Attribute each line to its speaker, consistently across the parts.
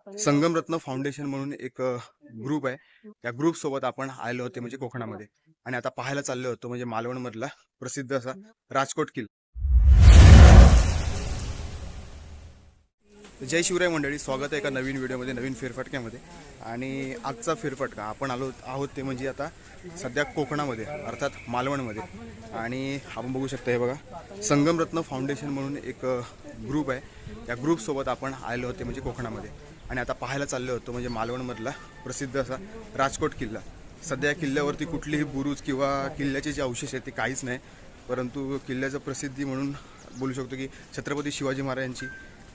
Speaker 1: संगमरत्न foundation म्हणून एक group आहे. त्या ग्रुप सोबत आपण आलो होते म्हणजे कोकणामध्ये आणि आता पाहायला चाललो होतो म्हणजे मालवण मधला प्रसिद्ध असा राजकोट किल्ला. जय शिवराय मंडळी, स्वागत आहे एका नवीन व्हिडिओमध्ये, नवीन फेरफटक्यामध्ये. आणि आजचा फेरफटका आपण आलो आहोत ते म्हणजे आता सध्या कोकणामध्ये अर्थात मालवणमध्ये. आणि आपण बघू शकता हे बघा, संगमरत्न फाउंडेशन म्हणून एक ग्रुप आहे. त्या ग्रुपसोबत आपण आलो होते म्हणजे कोकणामध्ये आणि आता पाहायला चाललो होतो म्हणजे मालवणमधला प्रसिद्ध असा राजकोट किल्ला. सध्या या किल्ल्यावरती कुठलीही बुरुज किंवा किल्ल्याचे जे अवशेष आहेत ते काहीच नाही, परंतु किल्ल्याचं प्रसिद्धी म्हणून बोलू शकतो की छत्रपती शिवाजी महाराजांची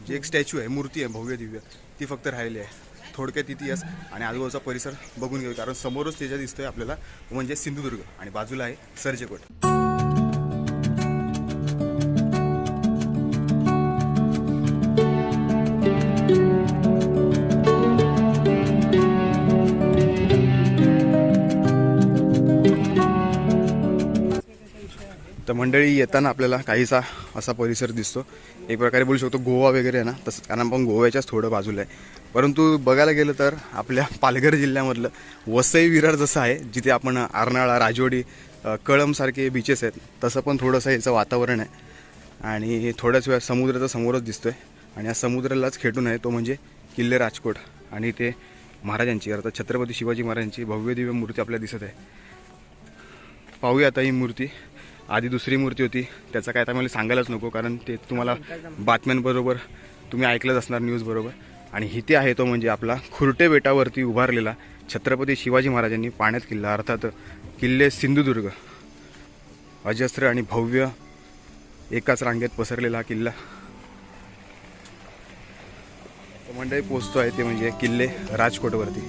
Speaker 1: जी एक स्टॅच्यू आहे, मूर्ती आहे भव्य दिव्य, ती फक्त राहिली आहे. थोडक्यात इतिहास आणि आजूबाजूचा परिसर बघून घेऊ, कारण समोरच त्याच्या दिसतोय आपल्याला म्हणजे सिंधुदुर्ग आणि बाजूला आहे सर्जेकोट. तर मंडळी, येताना आपल्याला काहीसा असा परिसर दिसतो. एक प्रकारे बोलू शकतो गोवा वगैरे आहे ना, तसंच, कारण आपण गोव्याच्याच थोडं बाजूला आहे. परंतु बघायला गेलं तर आपल्या पालघर जिल्ह्यामधलं वसई विरार जसं आहे, जिथे आपण अर्नाळा, राजवाडी, कळमसारखे बीचेस आहेत, तसं पण थोडंसं याचं वातावरण आहे. आणि थोड्याच वेळा समुद्राचा समोरच दिसतोय आणि या समुद्रालाच खेटून आहे तो म्हणजे किल्ले राजकोट. आणि ते महाराजांची अर्थात छत्रपती शिवाजी महाराजांची भव्य दिव्य मूर्ती आपल्याला दिसत आहे. पाहूया आता ही मूर्ती. आधी दुसरी मूर्ती होती, त्याचं काय आता मला सांगायलाच नको, कारण ते तुम्हाला बातम्यांबरोबर तुम्ही ऐकलंच असणार, न्यूज बरोबर. आणि इथे आहे तो म्हणजे आपला खुर्टे बेटावरती उभारलेला छत्रपती शिवाजी महाराजांनी पाण्यात किल्ला, अर्थात किल्ले सिंधुदुर्ग. अजस्र आणि भव्य एकाच रांगेत पसरलेला हा किल्ला. मंडळी पोचतो आहे ते म्हणजे किल्ले राजकोटवरती.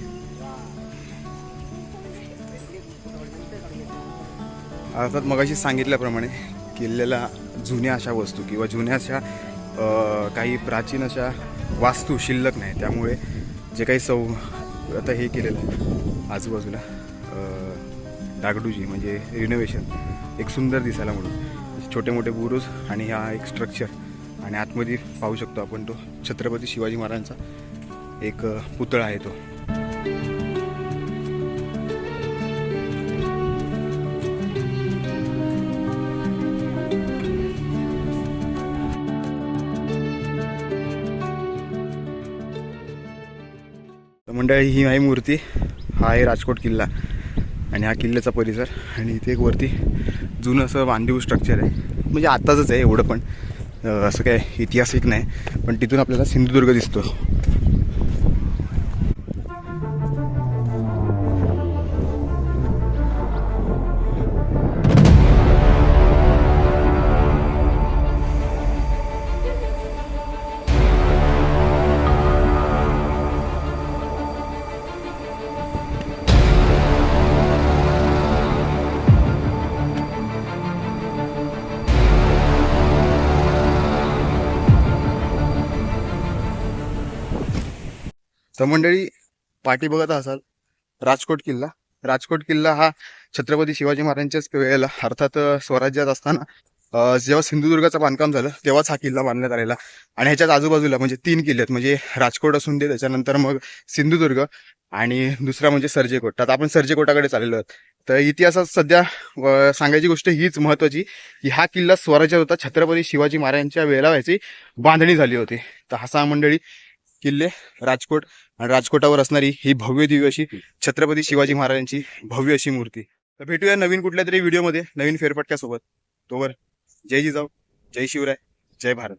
Speaker 1: अर्थात मगाशी सांगितल्याप्रमाणे किल्ल्याला जुन्या अशा वस्तू किंवा जुन्या अशा काही प्राचीन अशा वास्तू शिल्लक नाही, त्यामुळे जे काही आता हे केलेलं आहे आजूबाजूला डागडुजी म्हणजे रिनोव्हेशन, एक सुंदर दिसायला म्हणून छोटे मोठे बुरुज आणि हा एक स्ट्रक्चर. आणि आतमध्ये पाहू शकतो आपण तो छत्रपती शिवाजी महाराजांचा एक पुतळा आहे तो. मंडळी, ही आहे मूर्ती, हा आहे राजकोट किल्ला आणि हा किल्ल्याचा परिसर. आणि इथे एक वरती जुनं असं बांधीव स्ट्रक्चर आहे, म्हणजे आत्ताच आहे, एवढं पण असं काय ऐतिहासिक नाही, पण तिथून आपल्याला सिंधुदुर्ग दिसतो. तर मंडळी, पाठी बघत असाल राजकोट किल्ला. राजकोट किल्ला हा छत्रपती शिवाजी महाराजांच्याच वेळेला अर्थात स्वराज्यात असताना जेव्हा सिंधुदुर्गाचं बांधकाम झालं तेव्हाच हा किल्ला बांधण्यात आलेला. आणि ह्याच्याच आजूबाजूला म्हणजे 3 किल्ले आहेत, म्हणजे राजकोट असून दे, त्याच्यानंतर मग सिंधुदुर्ग आणि दुसरा म्हणजे सर्जेकोट. आता आपण सर्जेकोटाकडे चाललेलो आहोत. तर इतिहासात सध्या सांगायची गोष्ट हीच महत्वाची की हा किल्ला स्वराज्यात होता, छत्रपती शिवाजी महाराजांच्या वेळेला याची बांधणी झाली होती. तर हा मंडळी किल्ले राजकोट आणि राजकोटावर असणारी ही भव्य दिव्य अशी छत्रपती शिवाजी महाराजांची भव्य अशी मूर्ती. तर भेटूया नवीन कुठल्या तरी व्हिडिओमध्ये, नवीन फेरफटक्यासोबत. तोवर जय जिजाऊ, जय शिवराय, जय भारत.